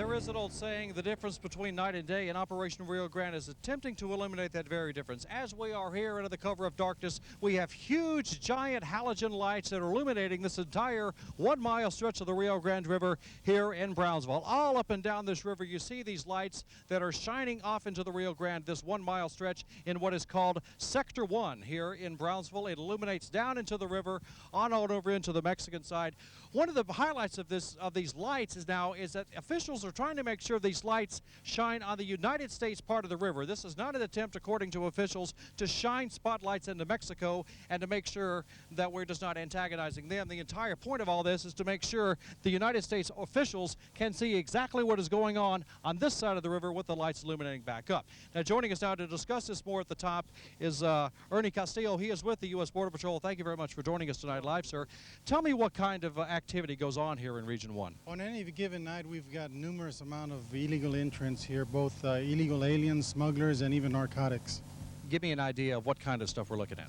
there is an old saying, the difference between night and day, and Operation Rio Grande is attempting to eliminate that very difference. As we are here under the cover of darkness, we have huge, giant halogen lights that are illuminating this entire 1 mile stretch of the Rio Grande River here in Brownsville. All up and down this river, you see these lights that are shining off into the Rio Grande, this 1 mile stretch in what is called Sector 1 here in Brownsville. It illuminates down into the river, on over into the Mexican side. One of the highlights of these lights is that officials are trying to make sure these lights shine on the United States part of the river. This is not an attempt, according to officials, to shine spotlights into Mexico and to make sure that we're just not antagonizing them. The entire point of all this is to make sure the United States officials can see exactly what is going on this side of the river with the lights illuminating back up. Now, joining us now to discuss this more at the top is Ernie Castillo. He is with the U.S. Border Patrol. Thank you very much for joining us tonight live, sir. Tell me what kind of activity goes on here in Region 1. On any given night, we've got numerous amount of illegal entrants here, both illegal aliens, smugglers, and even narcotics. Give me an idea of what kind of stuff we're looking at.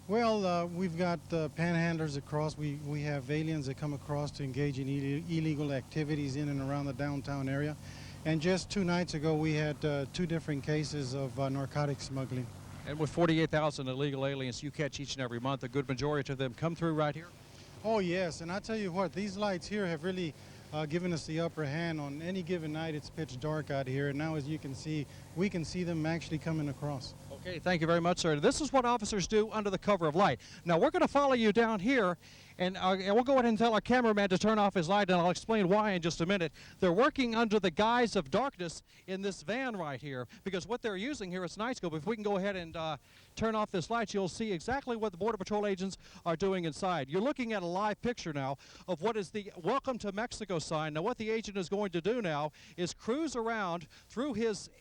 Well, we've got panhandlers across. We have aliens that come across to engage in illegal activities in and around the downtown area. And just 2 nights ago, we had 2 different cases of narcotic smuggling. And with 48,000 illegal aliens you catch each and every month, a good majority of them come through right here? Oh, yes. And I tell you what, these lights here have really given us the upper hand. On any given night, it's pitch dark out here. And now, as you can see, we can see them actually coming across. Okay, thank you very much, sir. This is what officers do under the cover of light. Now, we're going to follow you down here, and we'll go ahead and tell our cameraman to turn off his light, and I'll explain why in just a minute. They're working under the guise of darkness in this van right here, because what they're using here is night scope. If we can go ahead and turn off this light, you'll see exactly what the Border Patrol agents are doing inside. You're looking at a live picture now of what is the Welcome to Mexico sign. Now, what the agent is going to do now is cruise around through his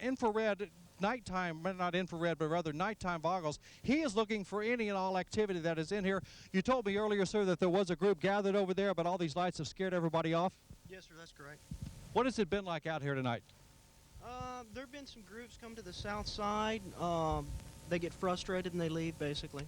infrared nighttime, not infrared, but rather nighttime goggles. He is looking for any and all activity that is in here. You told me earlier, sir, that there was a group gathered over there, but all these lights have scared everybody off? Yes, sir, that's correct. What has it been like out here tonight? There have been some groups come to the south side. They get frustrated and they leave, basically.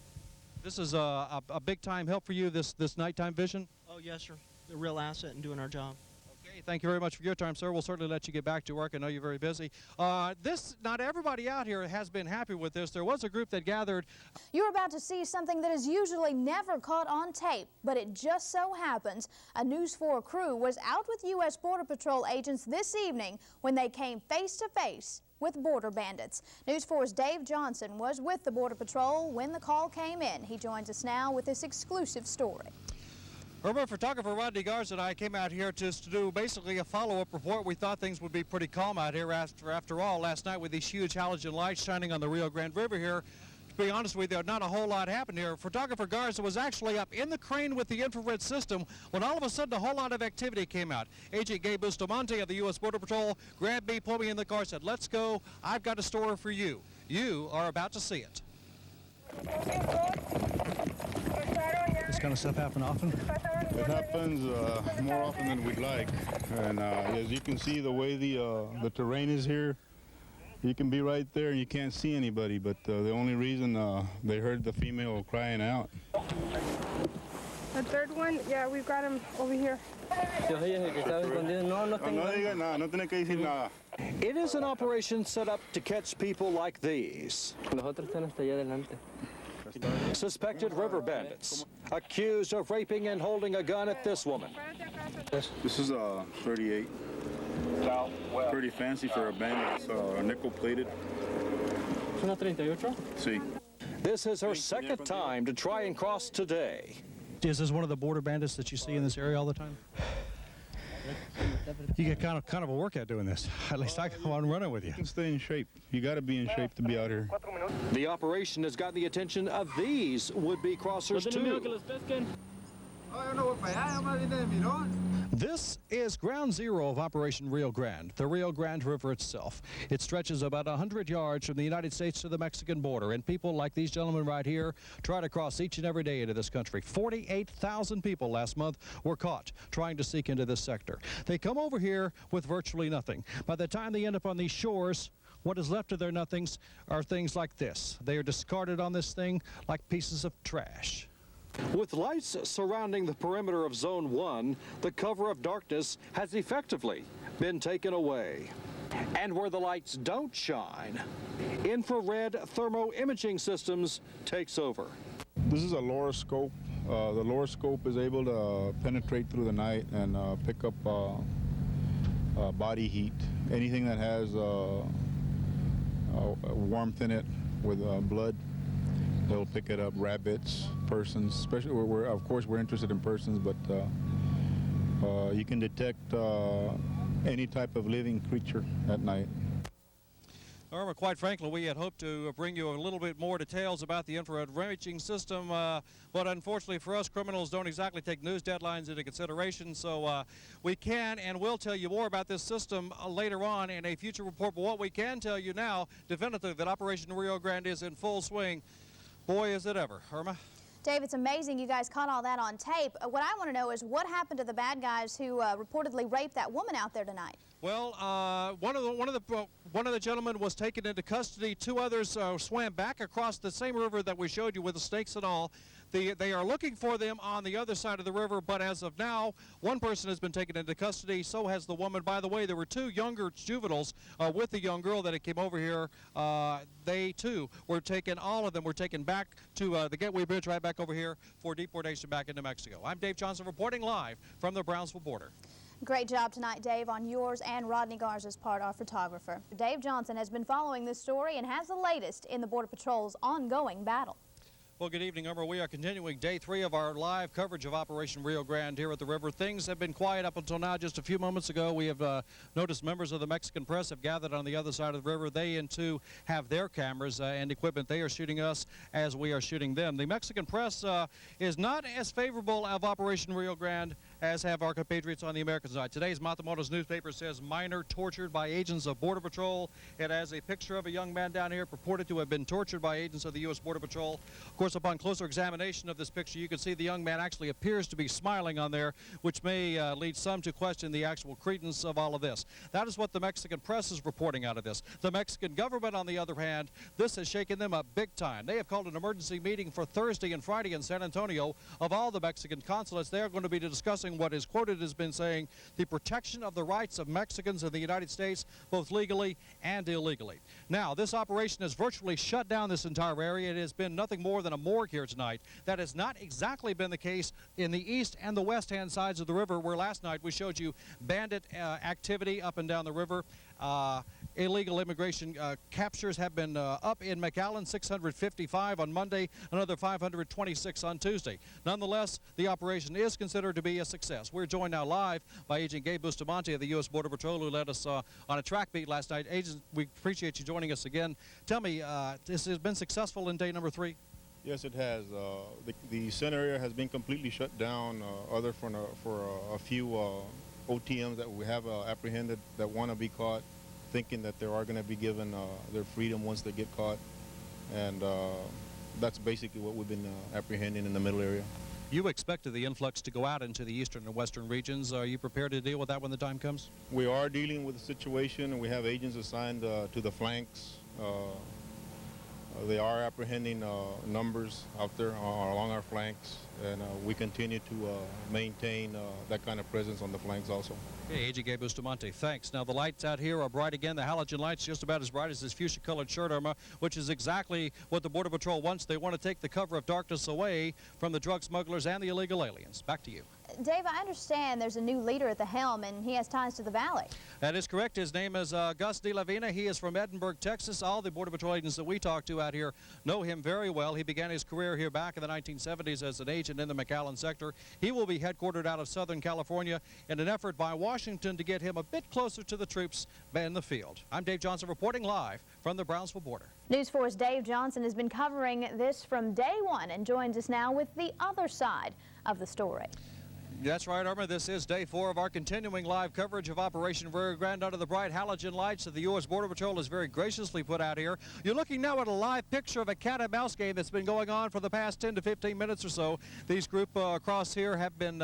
This is a big-time help for you, this nighttime vision? Oh, yes, sir. A real asset in doing our job. Okay, thank you very much for your time, sir. We'll certainly let you get back to work. I know you're very busy. Not everybody out here has been happy with this. There was a group that gathered. You're about to see something that is usually never caught on tape, but it just so happens a News 4 crew was out with U.S. Border Patrol agents this evening when they came face to face with border bandits. News 4's Dave Johnson was with the Border Patrol when the call came in. He joins us now with this exclusive story. Urban photographer Rodney Garza and I came out here just to do basically a follow-up report. We thought things would be pretty calm out here after all. Last night with these huge halogen lights shining on the Rio Grande River here, to be honest with you, not a whole lot happened here. Photographer Garza was actually up in the crane with the infrared system when all of a sudden a whole lot of activity came out. Agent Gabe Bustamante of the U.S. Border Patrol grabbed me, pulled me in the car, said, "Let's go. I've got a story for you. You are about to see it." This kind of stuff happen often? It happens more often than we'd like. And as you can see, the way the terrain is here, you can be right there and you can't see anybody. But the only reason they heard the female crying out. The third one, yeah, we've got him over here. It is an operation set up to catch people like these. Suspected river bandits, accused of raping and holding a gun at this woman. This is a 38. Pretty fancy for a bandit. It's nickel-plated. See. This is her second time to try and cross today. Is this one of the border bandits that you see in this area all the time? You get kind of a workout doing this. At least I go on running with you. You can stay in shape. You got to be in shape to be out here. The operation has got the attention of these would-be crossers too. This is ground zero of Operation Rio Grande, the Rio Grande River itself. It stretches about 100 yards from the United States to the Mexican border, and people like these gentlemen right here try to cross each and every day into this country. 48,000 people last month were caught trying to seek into this sector. They come over here with virtually nothing. By the time they end up on these shores, what is left of their nothings are things like this. They are discarded on this thing like pieces of trash. With lights surrounding the perimeter of Zone 1, the cover of darkness has effectively been taken away. And where the lights don't shine, infrared thermo imaging systems takes over. This is a lower scope. The lower scope is able to penetrate through the night and pick up body heat. Anything that has warmth in it with blood, they'll pick it up. Rabbits, persons, especially of course we're interested in persons, but you can detect any type of living creature at night. Irma, quite frankly, we had hoped to bring you a little bit more details about the infrared imaging system, but unfortunately for us, criminals don't exactly take news deadlines into consideration, so we can and will tell you more about this system later on in a future report. But what we can tell you now, definitively, that Operation Rio Grande is in full swing. Boy, is it ever. Irma? Dave, it's amazing you guys caught all that on tape. What I want to know is what happened to the bad guys who reportedly raped that woman out there tonight? Well, one of the gentlemen was taken into custody. Two others swam back across the same river that we showed you with the snakes and all. They are looking for them on the other side of the river, but as of now, one person has been taken into custody. So has the woman. By the way, there were two younger juveniles with the young girl that came over here. They too were taken. All of them were taken back to the Gateway Bridge right back over here for deportation back into Mexico. I'm Dave Johnson reporting live from the Brownsville border. Great job tonight, Dave, on yours and Rodney Garza's part, our photographer. Dave Johnson has been following this story and has the latest in the Border Patrol's ongoing battle. Well, good evening, Irma. We are continuing day 3 of our live coverage of Operation Rio Grande here at the river. Things have been quiet up until now. Just a few moments ago, we have noticed members of the Mexican press have gathered on the other side of the river. They, too, have their cameras and equipment. They are shooting us as we are shooting them. The Mexican press is not as favorable of Operation Rio Grande as have our compatriots on the American side. Today's Matamoros newspaper says minor tortured by agents of Border Patrol. It has a picture of a young man down here purported to have been tortured by agents of the U.S. Border Patrol. Of course, upon closer examination of this picture, you can see the young man actually appears to be smiling on there, which may lead some to question the actual credence of all of this. That is what the Mexican press is reporting out of this. The Mexican government, on the other hand, this has shaken them up big time. They have called an emergency meeting for Thursday and Friday in San Antonio of all the Mexican consulates. They are going to be discussing what is quoted as been saying the protection of the rights of Mexicans in the United States, both legally and illegally. Now, this operation has virtually shut down this entire area. It has been nothing more than a morgue here tonight. That has not exactly been the case in the east and the west-hand sides of the river, where last night we showed you bandit activity up and down the river. Illegal immigration captures have been up in McAllen, 655 on Monday, another 526 on Tuesday. Nonetheless, the operation is considered to be a success. We're joined now live by Agent Gabe Bustamante of the U.S. Border Patrol, who led us on a track beat last night. Agent, we appreciate you joining us again. Tell me, this has been successful in day number 3? Yes, it has. The center area has been completely shut down, other for a few OTMs that we have apprehended that want to be caught, thinking that they are going to be given their freedom once they get caught. And that's basically what we've been apprehending in the middle area. You expected the influx to go out into the eastern and western regions. Are you prepared to deal with that when the time comes? We are dealing with the situation, and we have agents assigned to the flanks. They are apprehending numbers out there along our flanks, and we continue to maintain that kind of presence on the flanks also. Okay, Agent Gabe Bustamante, thanks. Now, the lights out here are bright again. The halogen light's just about as bright as this fuchsia-colored shirt, Irma, which is exactly what the Border Patrol wants. They want to take the cover of darkness away from the drug smugglers and the illegal aliens. Back to you. Dave, I understand there's a new leader at the helm, and he has ties to the valley. That is correct. His name is Gus De La Vina. He is from Edinburgh, Texas. All the Border Patrol agents that we talk to out here know him very well. He began his career here back in the 1970s as an agent in the McAllen sector. He will be headquartered out of Southern California in an effort by Washington to get him a bit closer to the troops in the field. I'm Dave Johnson reporting live from the Brownsville border. News 4's Dave Johnson has been covering this from day one and joins us now with the other side of the story. That's right, Irma. This is day 4 of our continuing live coverage of Operation Rio Grande under the bright halogen lights that the U.S. Border Patrol has very graciously put out here. You're looking now at a live picture of a cat and mouse game that's been going on for the past 10 to 15 minutes or so. These group across here have been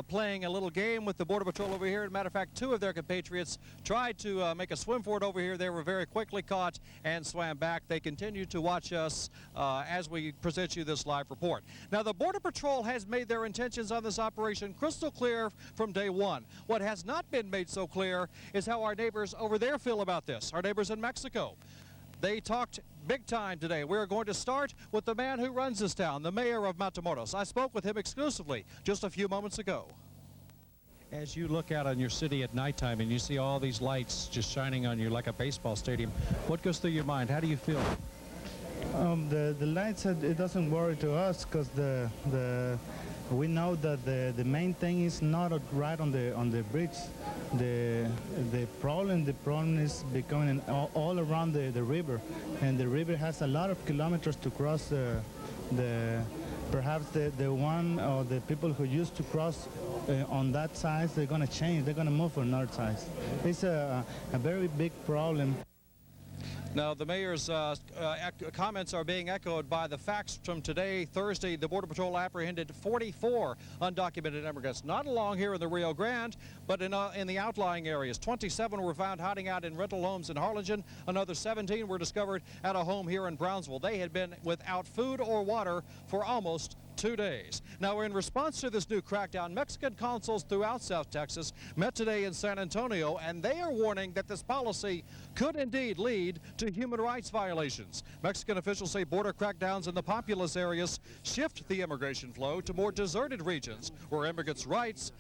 playing a little game with the Border Patrol over here. As a matter of fact, 2 of their compatriots tried to make a swim for it over here. They were very quickly caught and swam back. They continue to watch us as we present you this live report. Now, the Border Patrol has made their intentions on this operation crystal clear from day one. What has not been made so clear is how our neighbors over there feel about this, our neighbors in Mexico. They talked big time today. We're going to start with the man who runs this town, the mayor of Matamoros. I spoke with him exclusively just a few moments ago. As you look out on your city at nighttime and you see all these lights just shining on you like a baseball stadium, what goes through your mind? How do you feel? The lights, it doesn't worry to us because we know that the main thing is not right on the bridge. The problem is becoming all around the river, and the river has a lot of kilometers to cross perhaps the one or the people who used to cross on that side, they're going to change. They're going to move on north side. It's a very big problem. Now, the mayor's comments are being echoed by the facts from today, Thursday. The Border Patrol apprehended 44 undocumented immigrants, not along here in the Rio Grande, but in the outlying areas. 27 were found hiding out in rental homes in Harlingen. Another 17 were discovered at a home here in Brownsville. They had been without food or water for almost 2 days. Now, in response to this new crackdown, Mexican consuls throughout South Texas met today in San Antonio, and they are warning that this policy could indeed lead to human rights violations. Mexican officials say border crackdowns in the populous areas shift the immigration flow to more deserted regions where immigrants' rights